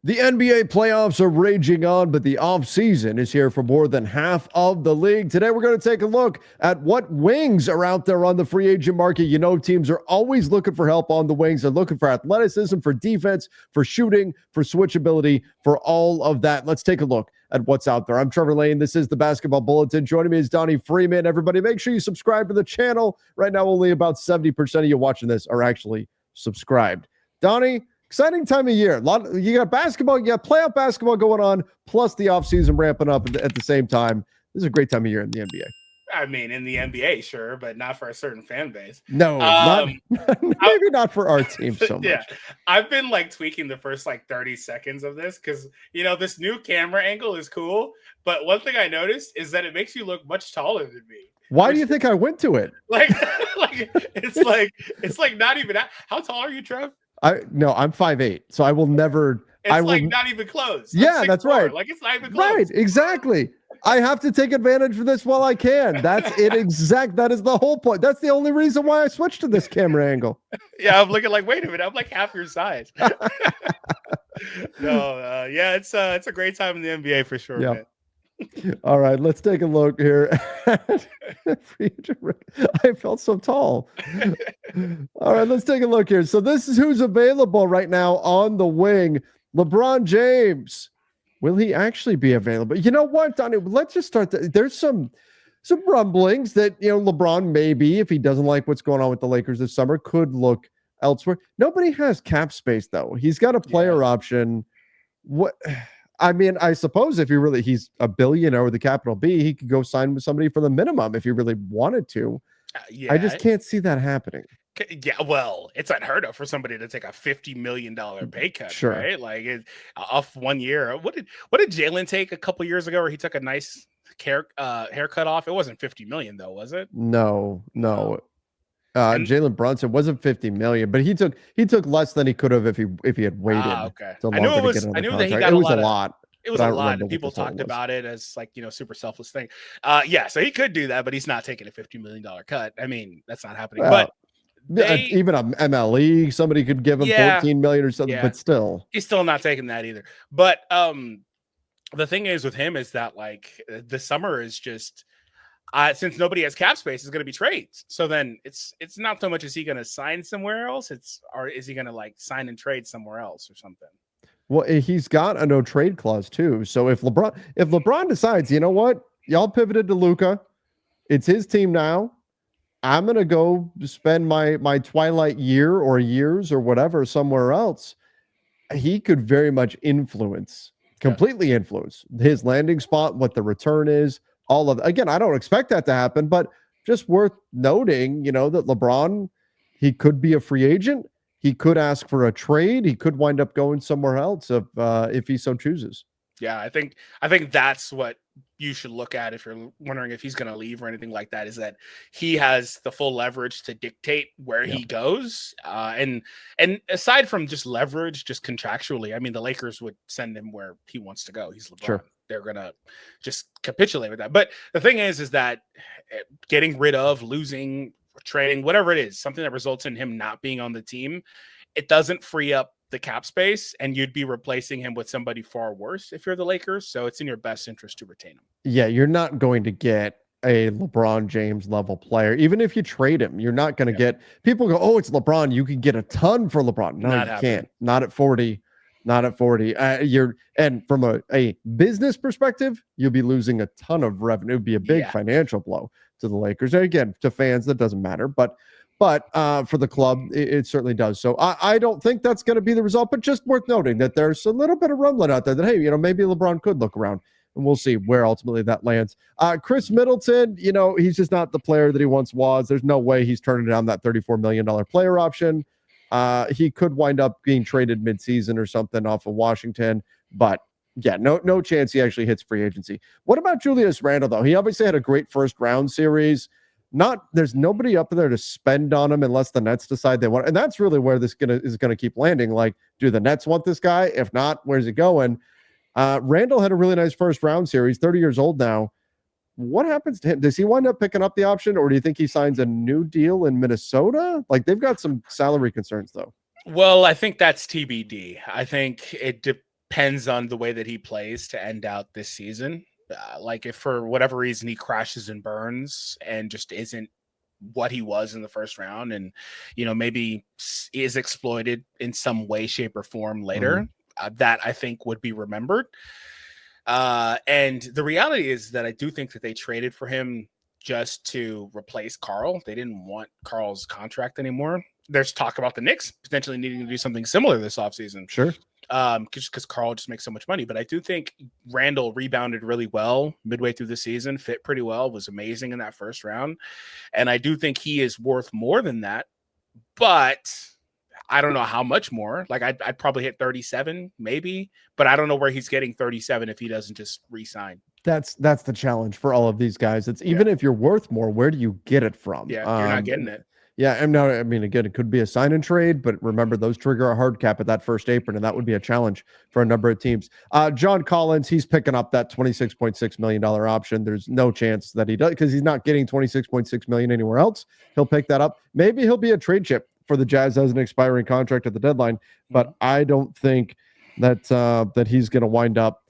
The NBA playoffs are raging on, but the offseason is here for more than half of the league. Today, we're going to take a look at what wings are out there on the free agent market. You know, teams are always looking for help on the wings. They're looking for athleticism, for defense, for shooting, for switchability, for all of that. Let's take a look at what's out there. I'm Trevor Lane. This is the Basketball Bulletin. Joining me is Donnie Freeman. Everybody, make sure you subscribe to the channel. Right now, only about 70% of you watching this are actually subscribed. Donnie, exciting time of year. You got basketball, you got playoff basketball going on, plus the offseason ramping up at the same time. This is a great time of year in the NBA. I mean, in the NBA, sure, but not for a certain fan base. No, maybe not for our team so much. Yeah, I've been tweaking the first 30 seconds of this because this new camera angle is cool. But one thing I noticed is that it makes you look much taller than me. Why do you think I went to it? It's not even that. How tall are you, Trev? I'm 5'8", so I will never. It's not even close. Yeah, that's right. It's not even close. Right, exactly. I have to take advantage of this while I can. That's it. That is the whole point. That's the only reason why I switched to this camera angle. Yeah, I'm looking wait a minute, I'm half your size. Yeah, it's a great time in the NBA for sure. Yeah. Man. All right, let's take a look here. I felt so tall. All right, let's take a look here. So this is who's available right now on the wing. LeBron James. Will he actually be available? You know what, Donnie? Let's just start. There's some rumblings that LeBron maybe, if he doesn't like what's going on with the Lakers this summer, could look elsewhere. Nobody has cap space though. He's got a player option. What? I mean, I suppose if he's a billionaire with a capital B, he could go sign with somebody for the minimum if he really wanted to. I just can't see that happening. Yeah, well, it's unheard of for somebody to take a $50 million pay cut, sure. Right? Off 1 year. What did Jalen take a couple years ago where he took a nice haircut off? It wasn't $50 million though, was it? No. Jalen Brunson wasn't $50 million, but he took less than he could have if he had waited. Okay. I knew that he got a lot. It was a lot, and people talked about it as super selfless thing. So he could do that, but he's not taking a $50 million cut. I mean, that's not happening. Well, but even a MLE, somebody could give him $14 million or something, but still, he's still not taking that either. But the thing is with him is that the summer is just. Since nobody has cap space, it's going to be trades. So then it's not so much is he going to sign somewhere else, or is he going to sign and trade somewhere else or something? Well, he's got a no trade clause too. So if LeBron decides, you know what, y'all pivoted to Luka, it's his team now. I'm going to go spend my twilight year or years or whatever somewhere else. He could very much completely influence his landing spot, what the return is. Again, I don't expect that to happen, but just worth noting, that LeBron, he could be a free agent. He could ask for a trade. He could wind up going somewhere else if he so chooses. Yeah, I think that's what you should look at if you're wondering if he's going to leave or anything like that, is that he has the full leverage to dictate where he goes. And aside from just leverage, just contractually, I mean, the Lakers would send him where he wants to go. He's LeBron. Sure. They're going to just capitulate with that. But the thing is that getting rid of, losing, trading, whatever it is, something that results in him not being on the team, it doesn't free up the cap space, and you'd be replacing him with somebody far worse if you're the Lakers. So it's in your best interest to retain him. Yeah, you're not going to get a LeBron James level player. Even if you trade him, you're not going to get people go, oh, it's LeBron. You can get a ton for LeBron. No, you can't. Not at 40. Not at 40. And from a business perspective, you'll be losing a ton of revenue. It'd be a big financial blow to the Lakers. And again, to fans, that doesn't matter. But for the club, it certainly does. So I don't think that's going to be the result. But just worth noting that there's a little bit of rumbling out there that, hey, maybe LeBron could look around. And we'll see where ultimately that lands. Chris Middleton, he's just not the player that he once was. There's no way he's turning down that $34 million player option. He could wind up being traded midseason or something off of Washington, but yeah, no chance he actually hits free agency. What about Julius Randle though? He obviously had a great first round series. There's nobody up there to spend on him unless the Nets decide they want, and that's really where this is gonna keep landing. Do the Nets want this guy? If not, where's he going? Randle had a really nice first round series, 30 years old now. What happens to him? Does he wind up picking up the option, or do you think he signs a new deal in Minnesota? They've got some salary concerns, though. Well, I think that's TBD. I think depends on the way that he plays to end out this season. Like if for whatever reason he crashes and burns and just isn't what he was in the first round, and maybe is exploited in some way, shape, or form later, that I think would be remembered. And the reality is that I do think that they traded for him just to replace Carl. They didn't want Carl's contract anymore. There's talk about the Knicks potentially needing to do something similar this offseason. Sure. Just because Carl just makes so much money. But I do think Randall rebounded really well midway through the season, fit pretty well, was amazing in that first round. And I do think he is worth more than that. But I don't know how much more. Like I'd probably hit 37 maybe, but I don't know where he's getting 37 if he doesn't just re-sign. That's the challenge for all of these guys. It's even if you're worth more, where do you get it from? Yeah, you're not getting it. Yeah, and no, I mean, again, it could be a sign and trade, but remember those trigger a hard cap at that first apron, and that would be a challenge for a number of teams. John Collins, he's picking up that $26.6 million option. There's no chance that he does because he's not getting $26.6 million anywhere else. He'll pick that up. Maybe he'll be a trade chip for the Jazz as an expiring contract at the deadline, but I don't think that that he's going to wind up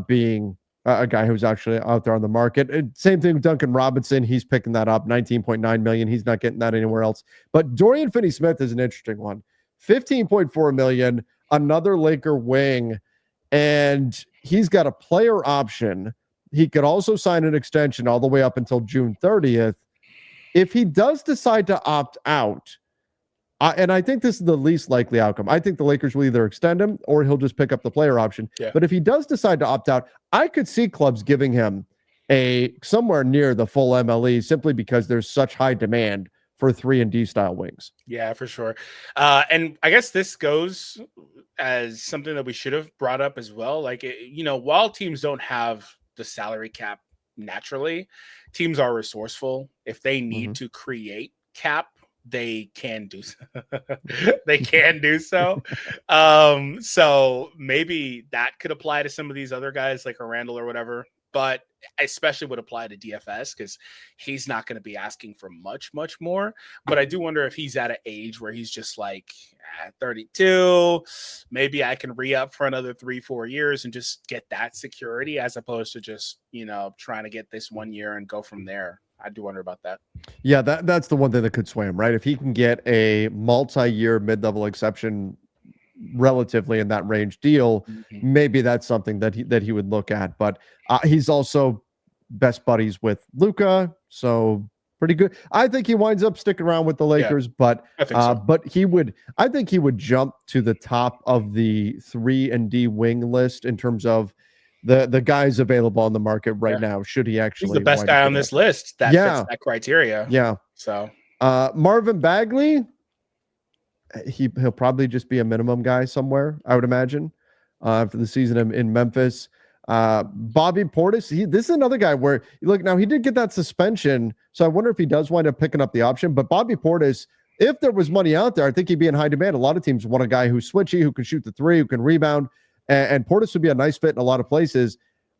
being a guy who's actually out there on the market. Same thing with Duncan Robinson. He's picking that up, $19.9 million. He's not getting that anywhere else. But Dorian Finney-Smith is an interesting one. $15.4 million, another Laker wing, and he's got a player option. He could also sign an extension all the way up until June 30th. If he does decide to opt out, and I think this is the least likely outcome. I think the Lakers will either extend him or he'll just pick up the player option. Yeah. But if he does decide to opt out, I could see clubs giving him a somewhere near the full MLE simply because there's such high demand for 3-and-D style wings. Yeah, for sure. And I guess this goes as something that we should have brought up as well. Like, while teams don't have the salary cap naturally, teams are resourceful. If they need to create cap, they can do so. They can do so. So maybe that could apply to some of these other guys like a Randall or whatever, but especially would apply to DFS because he's not going to be asking for much more. But I do wonder if he's at an age where he's just like 32, maybe I can re-up for another 3-4 years and just get that security as opposed to just, trying to get this 1 year and go from there. I do wonder about that. Yeah, that's the one thing that could sway him, right? If he can get a multi-year mid-level exception relatively in that range deal, maybe that's something that he would look at. But he's also best buddies with Luka, so pretty good. I think he winds up sticking around with the Lakers, but I think so. But I think he would jump to the top of the 3-and-D wing list in terms of the guys available on the market right now. Should he actually? He's the best guy on this list that fits that criteria. Yeah. So Marvin Bagley, he'll probably just be a minimum guy somewhere, I would imagine, for the season in Memphis. Bobby Portis, this is another guy where look, now he did get that suspension, so I wonder if he does wind up picking up the option. But Bobby Portis, if there was money out there, I think he'd be in high demand. A lot of teams want a guy who's switchy, who can shoot the three, who can rebound. And Portis would be a nice fit in a lot of places.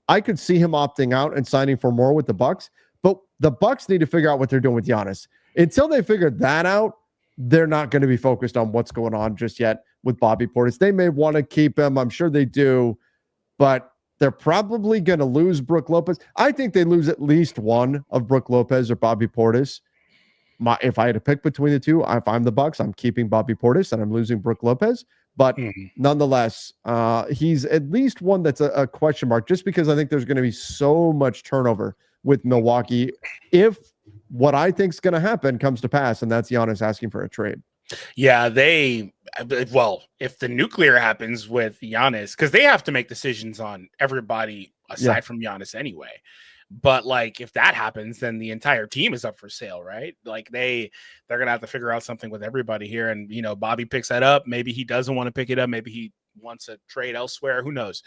I could see him opting out and signing for more with the Bucks, but the Bucks need to figure out what they're doing with Giannis. Until they figure that out, they're not going to be focused on what's going on just yet with Bobby Portis. They may want to keep him. I'm sure they do, but they're probably going to lose Brook Lopez. I think they lose at least one of Brook Lopez or Bobby Portis. If I had to pick between the two, if I'm the Bucks, I'm keeping Bobby Portis and I'm losing Brook Lopez. But nonetheless, he's at least one that's a question mark, just because I think there's going to be so much turnover with Milwaukee if what I think is going to happen comes to pass, and that's Giannis asking for a trade. Yeah, if the nuclear happens with Giannis, because they have to make decisions on everybody aside from Giannis anyway. But like, if that happens, then the entire team is up for sale, right? Like they're gonna have to figure out something with everybody here. And Bobby picks that up. Maybe he doesn't want to pick it up. Maybe he wants a trade elsewhere. Who knows?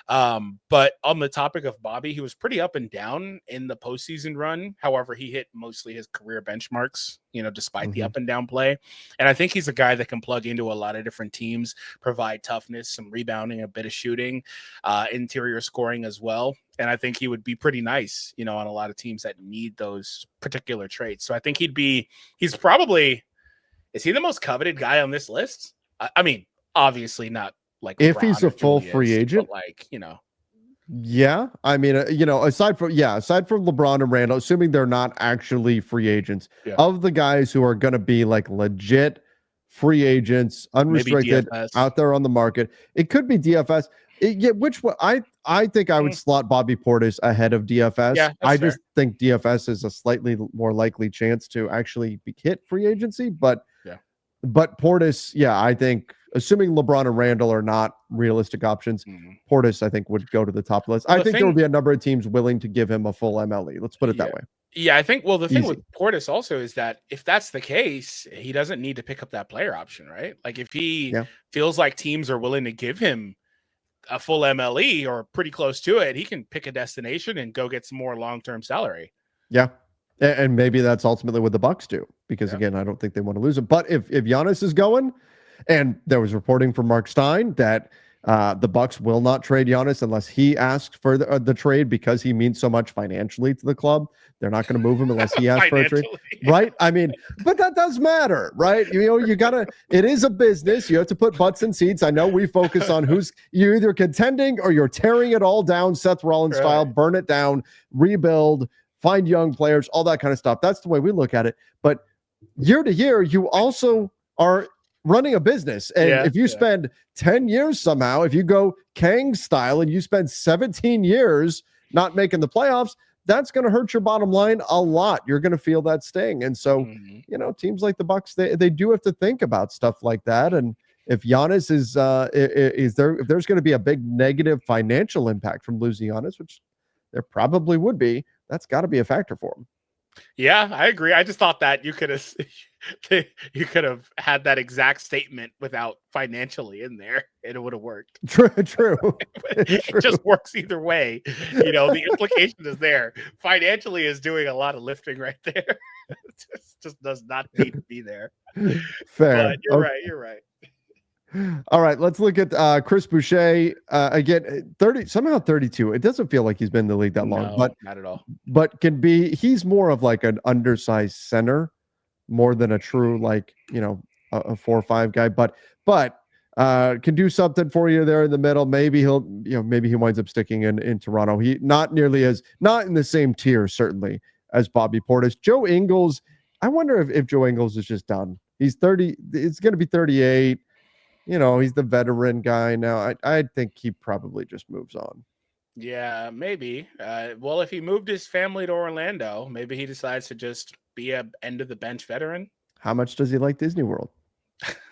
But on the topic of Bobby, he was pretty up and down in the postseason run. However, he hit mostly his career benchmarks, despite the up and down play. And I think he's a guy that can plug into a lot of different teams, provide toughness, some rebounding, a bit of shooting, interior scoring as well. And I think he would be pretty nice, on a lot of teams that need those particular traits. So I think is he the most coveted guy on this list? I mean, obviously not like if he's LeBron a or full Julius, free agent. but like, Yeah, I mean, aside from LeBron and Randall, assuming they're not actually free agents, yeah, of the guys who are going to be like legit free agents, maybe unrestricted, DFS. out there on the market, it could be DFS. Which one? I think I would slot Bobby Portis ahead of DFS. Yeah, that's I fair. just think DFS is a slightly more likely chance to actually be hit free agency, but Yeah. But Portis, yeah, I think assuming LeBron and Randall are not realistic options, Portis, I think, would go to the top list. Well, I think there would be a number of teams willing to give him a full MLE. Let's put it that way. Yeah, I think, well, the thing Easy. with Portis also is that if that's the case, he doesn't need to pick up that player option, right? Like if he feels like teams are willing to give him a full MLE or pretty close to it, he can pick a destination and go get some more long-term salary. Yeah. And maybe that's ultimately what the Bucks do, because again, I don't think they want to lose him. But if Giannis is going, and there was reporting from Mark Stein that the Bucks will not trade Giannis unless he asks for the trade because he means so much financially to the club. They're not going to move him unless he asks for a trade, right? I mean, but that does matter, right? You gotta. It is a business. You have to put butts in seats. I know we focus on you're either contending or you're tearing it all down, Seth Rollins style, burn it down, rebuild. Find young players, all that kind of stuff. That's the way we look at it. But year to year, you also are running a business. And if you spend 10 years somehow, if you go Kang style and you spend 17 years not making the playoffs, that's going to hurt your bottom line a lot. You're going to feel that sting. And so, teams like the Bucks, they do have to think about stuff like that. And if Giannis is there, if there's going to be a big negative financial impact from losing Giannis, which there probably would be, that's got to be a factor for him. Yeah, I agree. I just thought that you could have had that exact statement without financially in there, and it would have worked. True. It just works either way. The implication is there. Financially is doing a lot of lifting right there. It just does not need to be there. Fair. But you're right. All right, let's look at Chris Boucher again. 32. It doesn't feel like he's been in the league that long, but not at all. But he's more of like an undersized center more than a true a 4-5 guy. But can do something for you there in the middle. Maybe he winds up sticking in Toronto. He not in the same tier certainly as Bobby Portis. Joe Ingles. I wonder if Joe Ingles is just done. He's 30. It's going to be 38. He's the veteran guy now. I think he probably just moves on. Yeah, maybe. Well, if he moved his family to Orlando, maybe he decides to just be a end of the bench veteran. How much does he like Disney World?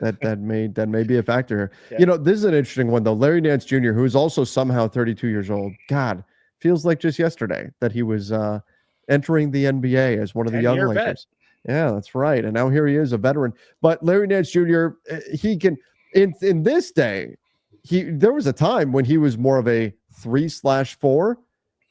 That may be a factor here. Yeah. This is an interesting one though. Larry Nance Jr., who is also somehow 32 years old. God, feels like just yesterday that he was entering the NBA as one of the young Lakers. Yeah, that's right. And now here he is, a veteran. But Larry Nance Jr., he can. In this day, there was a time when he was more of a 3/4.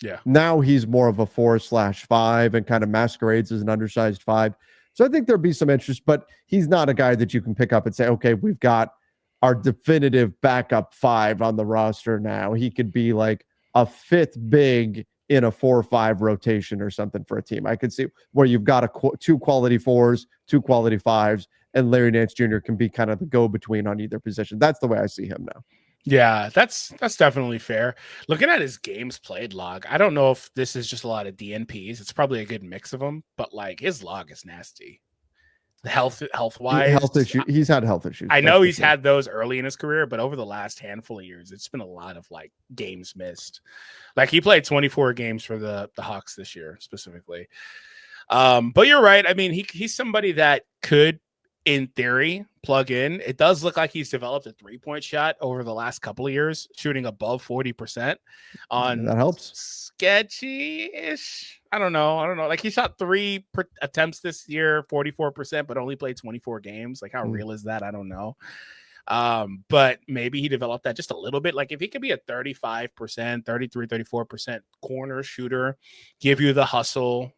Yeah. Now he's more of a 4/5 and kind of masquerades as an undersized 5. So I think there'd be some interest, but he's not a guy that you can pick up and say, okay, we've got our definitive backup 5 on the roster now. He could be like a 5th big in a 4-5 rotation or something for a team. I could see where you've got 2 quality 4s, 2 quality 5s, and Larry Nance Jr. can be kind of the go-between on either position. That's the way I see him now. Yeah, that's definitely fair. Looking at his games played log, I don't know if this is just a lot of DNPs. It's probably a good mix of them, but like his log is nasty. Health-wise, health issue. He's had health issues. I know he's had those early in his career, but over the last handful of years, it's been a lot of like games missed. Like he played 24 games for the Hawks this year specifically. But you're right. I mean, he's somebody that could, in theory, plug in. It does look like he's developed a 3-point shot over the last couple of years, shooting above 40% on that helps. Sketchy-ish. I don't know. Like he shot 3 attempts this year, 44%, but only played 24 games. Like how real is that? I don't know. But maybe he developed that just a little bit. Like if he could be a 35%, 33, 34% corner shooter, give you the hustle,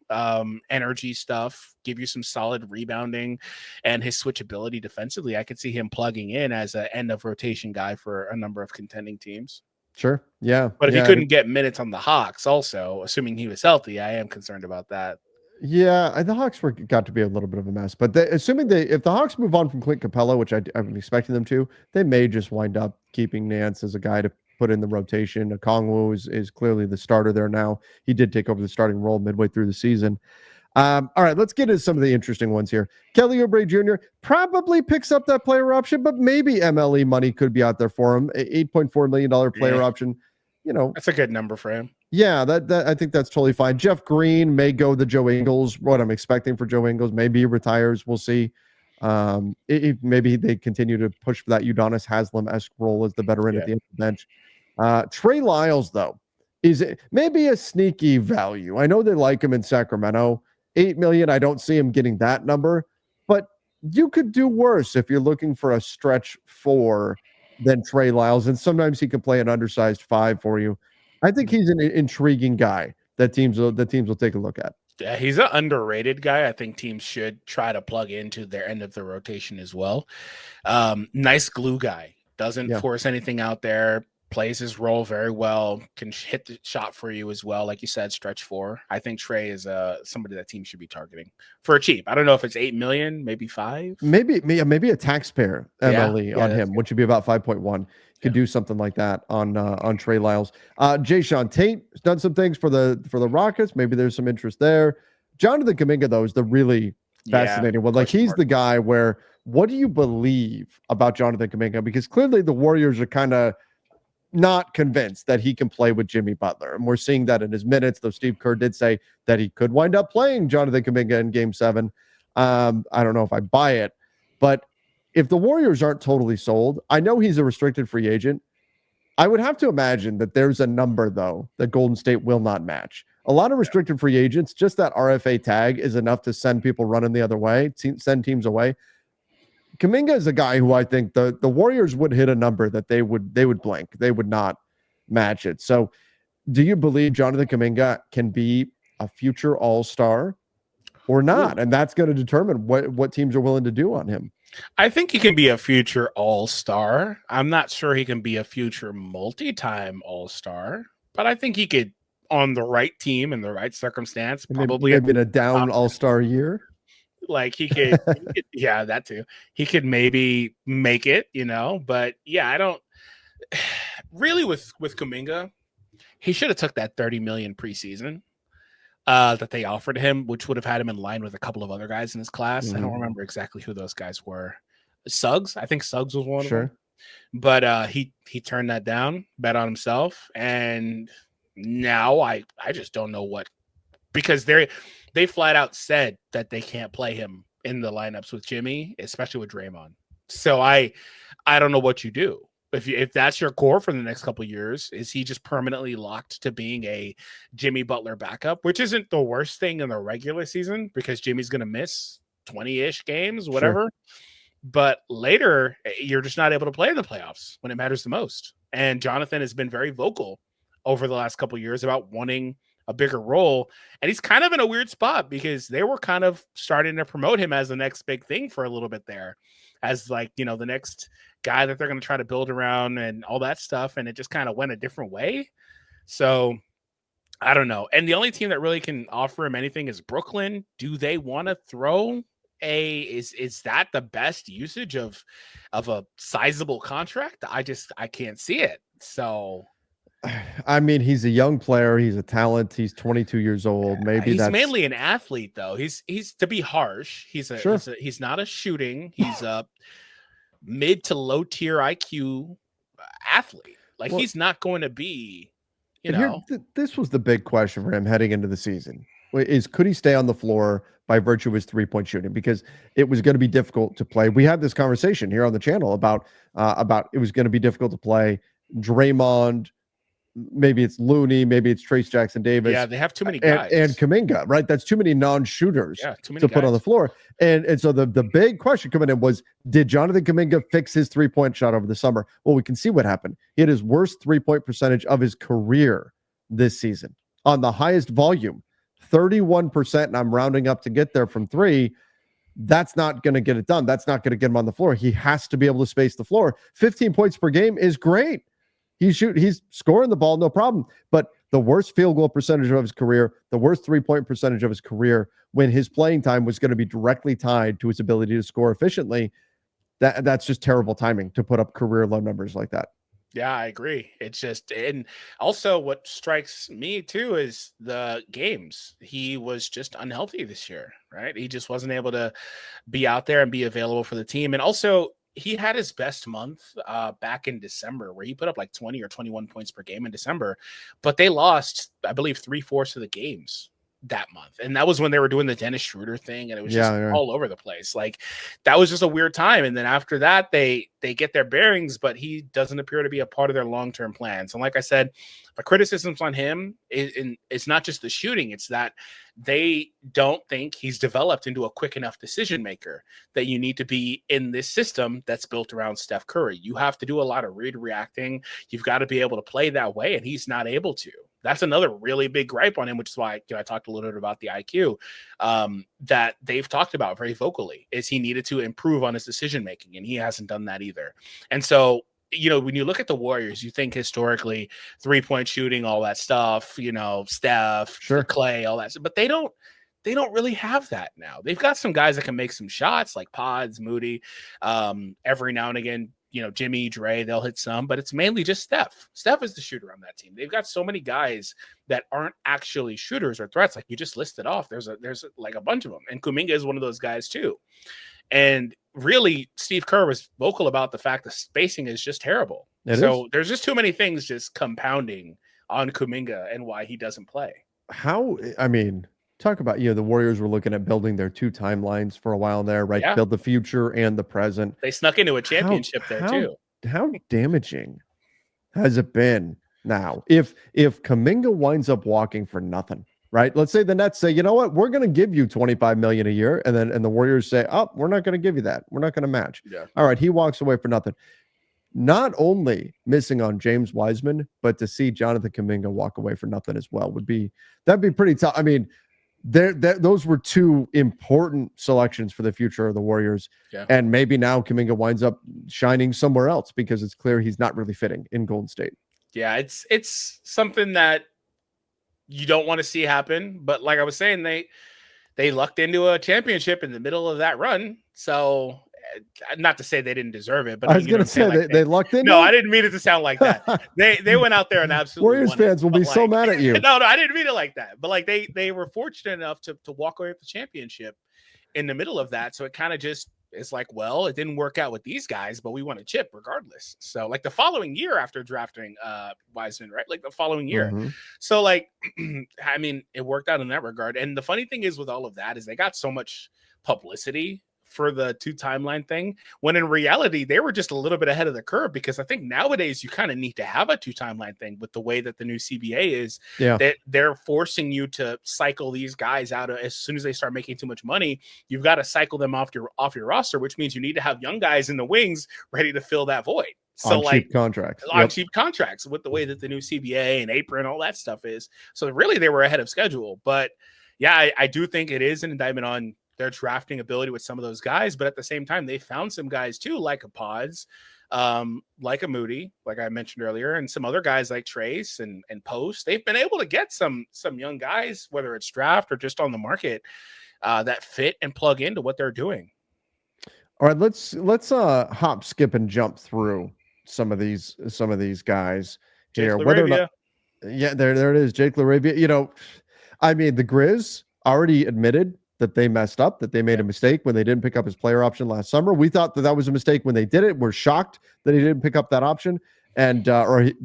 energy stuff, give you some solid rebounding and his switchability defensively, I could see him plugging in as an end of rotation guy for a number of contending teams. Sure. Yeah. But if he couldn't get minutes on the Hawks also, assuming he was healthy, I am concerned about that. Yeah, the Hawks got to be a little bit of a mess, but assuming if the Hawks move on from Clint Capella, which I'm expecting them to, they may just wind up keeping Nance as a guy to put in the rotation. Okongwu is clearly the starter there now. He did take over the starting role midway through the season. All right, let's get into some of the interesting ones here. Kelly Oubre Jr. probably picks up that player option, but maybe MLE money could be out there for him. $8.4 million player option. That's a good number for him. Yeah, that I think that's totally fine. Jeff Green may go the Joe Ingles. What I'm expecting for Joe Ingles, maybe he retires. We'll see. Maybe they continue to push for that Udonis Haslem-esque role as the veteran at the end of the bench. Trey Lyles, though, is it maybe a sneaky value. I know they like him in Sacramento. $8 million. I don't see him getting that number, but you could do worse if you're looking for a stretch 4 than Trey Lyles, and sometimes he can play an undersized 5 for you. I think he's an intriguing guy that teams will take a look at. Yeah, he's an underrated guy. I think teams should try to plug into their end of the rotation as well. Nice glue guy. Doesn't force anything out there. Plays his role very well. Can hit the shot for you as well. Like you said, stretch 4. I think Trey is somebody that teams should be targeting for cheap. I don't know if it's $8 million, maybe 5. Maybe a taxpayer MLE on him, which would be about 5.1. Could do something like that on Trey Lyles. Jayshawn Tate has done some things for the Rockets. Maybe there's some interest there. Jonathan Kuminga, though, is the really fascinating one. Like, he's the guy where, what do you believe about Jonathan Kuminga? Because clearly the Warriors are kind of not convinced that he can play with Jimmy Butler. And we're seeing that in his minutes, though Steve Kerr did say that he could wind up playing Jonathan Kuminga in Game 7. I don't know if I buy it, but if the Warriors aren't totally sold, I know he's a restricted free agent. I would have to imagine that there's a number, though, that Golden State will not match. A lot of restricted free agents, just that RFA tag is enough to send people running the other way, send teams away. Kuminga is a guy who I think the Warriors would hit a number that they would blink. They would not match it. So do you believe Jonathan Kuminga can be a future all-star or not? And that's going to determine what teams are willing to do on him. I think he can be a future all-star. I'm not sure he can be a future multi-time all-star, but I think he could, on the right team in the right circumstance, probably maybe in a down all-star year. Like he could, yeah, that too. He could maybe make it, but yeah, I don't really with Kuminga. He should have took that $30 million preseason that they offered him, which would have had him in line with a couple of other guys in his class. Mm-hmm. I don't remember exactly who those guys were. Suggs, I think Suggs was one of them. But he turned that down, bet on himself, and now I just don't know what, because they flat out said that they can't play him in the lineups with Jimmy, especially with Draymond. So I don't know what you do. If that's your core for the next couple of years, is he just permanently locked to being a Jimmy Butler backup, which isn't the worst thing in the regular season because Jimmy's going to miss 20-ish games, whatever. Sure. But later, you're just not able to play in the playoffs when it matters the most. And Jonathan has been very vocal over the last couple of years about wanting a bigger role. And he's kind of in a weird spot because they were kind of starting to promote him as the next big thing for a little bit there, as like, the next guy that they're going to try to build around and all that stuff. And it just kind of went a different way. So I don't know. And the only team that really can offer him anything is Brooklyn. Do they want to throw is that the best usage of a sizable contract? I can't see it. So I mean, he's a young player. He's a talent. He's 22 years old. Maybe he's mainly an athlete, though. He's to be harsh. He's not a shooting. He's a mid to low tier IQ athlete. Like, he's not going to be, this was the big question for him heading into the season. Could he stay on the floor by virtue of his 3-point shooting? Because it was going to be difficult to play. We had this conversation here on the channel about it was going to be difficult to play Draymond. Maybe it's Looney, maybe it's Trace Jackson Davis. Yeah, they have too many guys. And Kuminga, right? That's too many non-shooters to put on the floor. And so the big question coming in was, did Jonathan Kuminga fix his 3-point shot over the summer? Well, we can see what happened. He had his worst 3-point percentage of his career this season on the highest volume, 31%, and I'm rounding up to get there from 3. That's not going to get it done. That's not going to get him on the floor. He has to be able to space the floor. 15 points per game is great. He's scoring the ball, no problem. But the worst field goal percentage of his career, the worst 3-point percentage of his career, when his playing time was going to be directly tied to his ability to score efficiently. That's just terrible timing to put up career low numbers like that. Yeah, I agree. It's just, and also what strikes me too is the games. He was just unhealthy this year, right? He just wasn't able to be out there and be available for the team. And also, he had his best month back in December where he put up like 20 or 21 points per game in December, but they lost, I believe, 3/4 of the games that month. And that was when they were doing the Dennis Schroeder thing, and it was just all over the place. Like, that was just a weird time. And then after that, they get their bearings, but he doesn't appear to be a part of their long-term plans. And like I said, the criticisms on him it's not just the shooting, it's that they don't think he's developed into a quick enough decision maker that you need to be in this system that's built around Steph Curry. You have to do a lot of reacting. You've got to be able to play that way, and he's not able to. That's another really big gripe on him, which is why I talked a little bit about the IQ that they've talked about very vocally, is he needed to improve on his decision making, and he hasn't done that either. And so, when you look at the Warriors, you think historically 3-point shooting, all that stuff, Steph, sure, Clay, all that stuff, but they don't really have that now. They've got some guys that can make some shots like Pods, Moody, every now and again. Jimmy, Dre, they'll hit some, but it's mainly just Steph. Steph is the shooter on that team. They've got so many guys that aren't actually shooters or threats, like you just listed off. There's like a bunch of them, and Kuminga is one of those guys too. And really, Steve Kerr was vocal about the fact that spacing is just terrible. There's just too many things just compounding on Kuminga and why he doesn't play. Talk about, the Warriors were looking at building their 2 timelines for a while there, right? Yeah. Build the future and the present. They snuck into a championship too. How damaging has it been now? If Kuminga winds up walking for nothing, right? Let's say the Nets say, you know what, we're going to give you $25 million a year, and the Warriors say, oh, we're not going to give you that. We're not going to match. Yeah. All right, he walks away for nothing. Not only missing on James Wiseman, but to see Jonathan Kuminga walk away for nothing as well that'd be pretty tough. Those were 2 important selections for the future of the Warriors. Yeah. And maybe now Kuminga winds up shining somewhere else because it's clear he's not really fitting in Golden State. Yeah, it's something that you don't want to see happen. But like I was saying, they lucked into a championship in the middle of that run. So, not to say they didn't deserve it, but I was going to say they lucked in. No, I didn't mean it to sound like that. They went out there and absolutely Warriors fans will be so mad at you. No, I didn't mean it like that. But like they were fortunate enough to walk away with the championship in the middle of that. So it kind of just is like, well, it didn't work out with these guys, but we won a chip regardless. So like the following year after drafting Wiseman, right? Like the following year. Mm-hmm. So like, it worked out in that regard. And the funny thing is with all of that is they got so much publicity for the 2 timeline thing, when in reality they were just a little bit ahead of the curve, because I think nowadays you kind of need to have a 2 timeline thing with the way that the new CBA is. That they're forcing you to cycle these guys out as soon as they start making too much money. You've got to cycle them off your roster, which means you need to have young guys in the wings ready to fill that void. So on cheap contracts, on cheap contracts, with the way that the new CBA and apron, all that stuff is. So really they were ahead of schedule. But yeah, I do think it is an indictment on their drafting ability with some of those guys, but at the same time, they found some guys too, like a Pods, like a Moody, like I mentioned earlier, and some other guys like Trace and Post. They've been able to get some young guys, whether it's draft or just on the market, that fit and plug into what they're doing. All right, let's hop, skip, and jump through some of these guys here. Whether or not, there it is, Jake LaRavia. The Grizz already admitted that they messed up, that they made a mistake when they didn't pick up his player option last summer. We thought that was a mistake when they did it. We're shocked that he didn't pick up that option and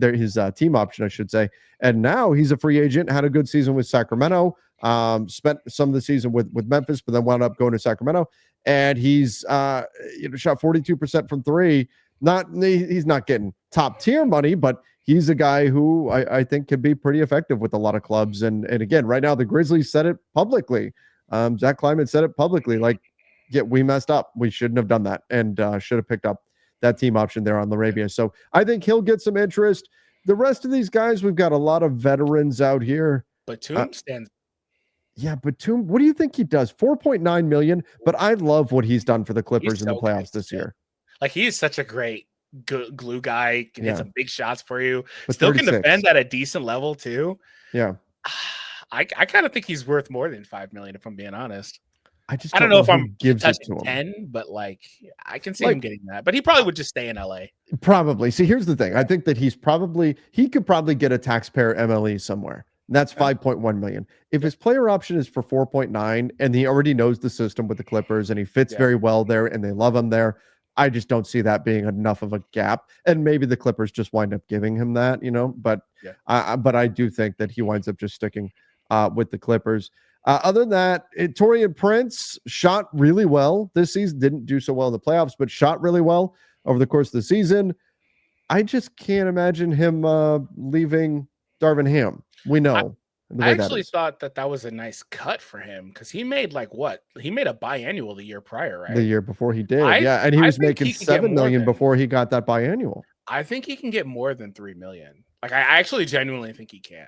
his team option, I should say. And now he's a free agent, had a good season with Sacramento, spent some of the season with Memphis, but then wound up going to Sacramento. And he's shot 42% from 3. He's not getting top tier money, but he's a guy who I think can be pretty effective with a lot of clubs. And again, right now the Grizzlies said it publicly. Zach Kleiman said it publicly, like, yeah, we messed up. We shouldn't have done that, and should have picked up that team option there on LaRavia. So I think he'll get some interest. The rest of these guys, we've got a lot of veterans out here. Batum stands. Yeah, Batum, what do you think he does? $4.9 million, but I love what he's done for the Clippers in the playoffs this year. Like, he is such a great glue guy, can hit some big shots for you. But Still can 36. defend at a decent level too. Yeah. I kind of think he's worth more than $5 million, if I'm being honest. I don't know if who I'm gives it touching to him. 10, but like I can see him getting that. But he probably would just stay in LA. Probably. See, here's the thing. I think that he could probably get a taxpayer MLE somewhere. That's 5.1 million. If his player option is for 4.9 and he already knows the system with the Clippers and he fits very well there and they love him there, I just don't see that being enough of a gap. And maybe the Clippers just wind up giving him that, but I do think that he winds up just sticking with the Clippers. Other than that, Taurean Prince shot really well this season. Didn't do so well in the playoffs, but shot really well over the course of the season. I just can't imagine him leaving Darvin Ham. We know. I actually thought that was a nice cut for him because he made he made a biannual the year prior, right? The year before he did, and he was making $7 million before he got that biannual. I think he can get more than $3 million. Like I actually genuinely think he can.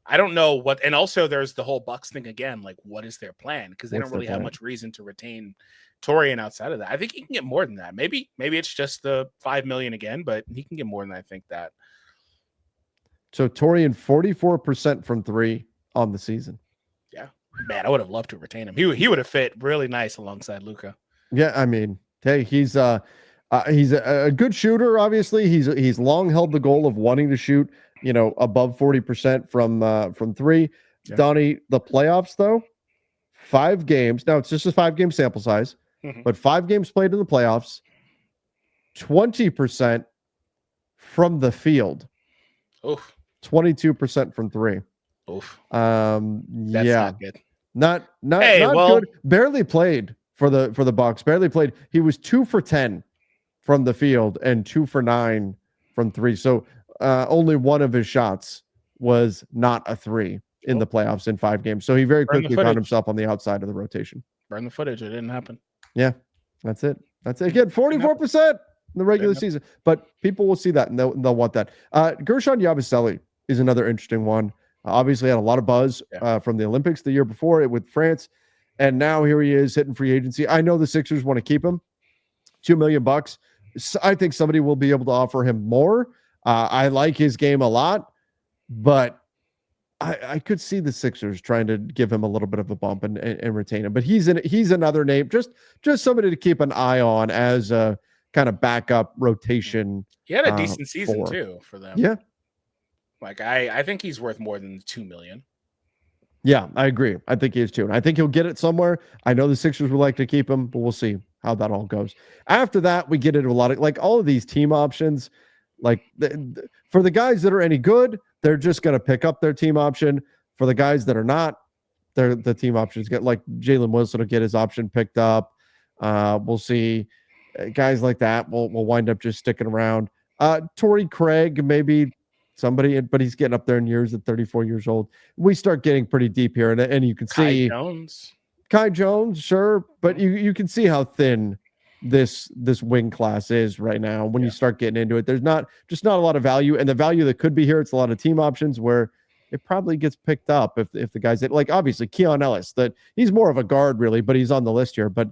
I don't know what, and also there's the whole Bucks thing again. Like, what is their plan? Because they don't really have much reason to retain Taurean outside of that. I think he can get more than that. Maybe it's just the $5 million again, but he can get more than I think that. So Taurean 44% from 3 on the season. Yeah, man, I would have loved to retain him. He would have fit really nice alongside Luka. Yeah, I mean, hey, he's a good shooter. Obviously, he's long held the goal of wanting to shoot, above 40% from 3. Yeah. Donnie, the playoffs though, 5 games. Now it's just a 5-game sample size, but 5 games played in the playoffs, 20% from the field. Oof. 22% from 3. Oof. That's not good. Not good. Barely played for the Bucks. Barely played. He was 2 for 10 from the field and 2 for 9 from 3. So only one of his shots was not a 3 in the playoffs in 5 games. So he very quickly found himself on the outside of the rotation. Burn the footage. It didn't happen. Yeah, that's it. Again, 44% in the regular season. But people will see that and they'll want that. Gershon Yabusele is another interesting one. Obviously had a lot of buzz from the Olympics the year before it with France. And now here he is hitting free agency. I know the Sixers want to keep him. $2 million. So I think somebody will be able to offer him more. I like his game a lot, but I could see the Sixers trying to give him a little bit of a bump and retain him. But he's another name, just somebody to keep an eye on as a kind of backup rotation. He had a decent season too for them. Yeah. Like I think he's worth more than $2 million. Yeah, I agree. I think he is too. And I think he'll get it somewhere. I know the Sixers would like to keep him, but we'll see how that all goes. After that, we get into a lot of all of these team options. Like for the guys that are any good, they're just going to pick up their team option. For the guys that are not, the team options get like Jalen Wilson will get his option picked up. We'll see guys like that will wind up just sticking around. Torrey Craig, maybe somebody, but he's getting up there in years at 34 years old. We start getting pretty deep here, and you can see Kai Jones, sure, but you can see how thin this wing class is right now. When you start getting into it, there's not a lot of value, and the value that could be here, it's a lot of team options where it probably gets picked up if the guys like obviously Keon Ellis, that he's more of a guard really, but he's on the list here, but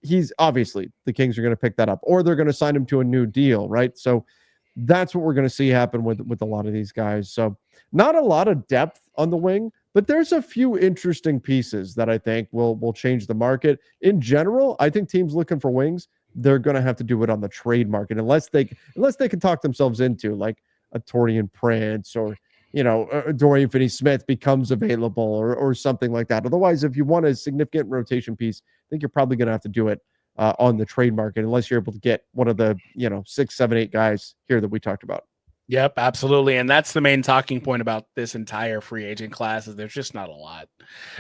he's obviously the Kings are going to pick that up, or they're going to sign him to a new deal, right? So that's what we're going to see happen with a lot of these guys. So not a lot of depth on the wing, but there's a few interesting pieces that I think will change the market. In general, I think teams looking for wings, they're going to have to do it on the trade market unless they can talk themselves into like a Taurean Prince or Dorian Finney-Smith becomes available or something like that. Otherwise, if you want a significant rotation piece, I think you're probably going to have to do it on the trade market unless you're able to get one of the 6, 7, 8 guys here that we talked about. Yep, absolutely. And that's the main talking point about this entire free agent class is there's just not a lot.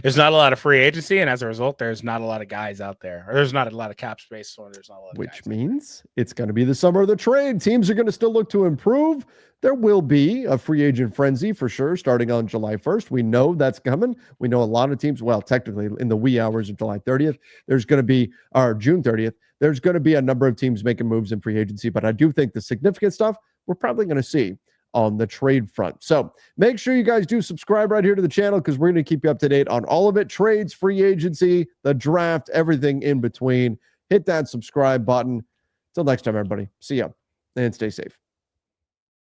There's not a lot of free agency, and as a result, there's not a lot of guys out there. Or there's not a lot of cap space, so there's not a lot of Which means it's going to be the summer of the trade. Teams are going to still look to improve. There will be a free agent frenzy for sure starting on July 1st. We know that's coming. We know a lot of teams, well, technically in the wee hours of July 30th, there's going to be, or June 30th, there's going to be a number of teams making moves in free agency. But I do think the significant stuff we're probably going to see on the trade front. So make sure you guys do subscribe right here to the channel because we're going to keep you up to date on all of it. Trades, free agency, the draft, everything in between. Hit that subscribe button. Till next time, everybody. See ya. and stay safe.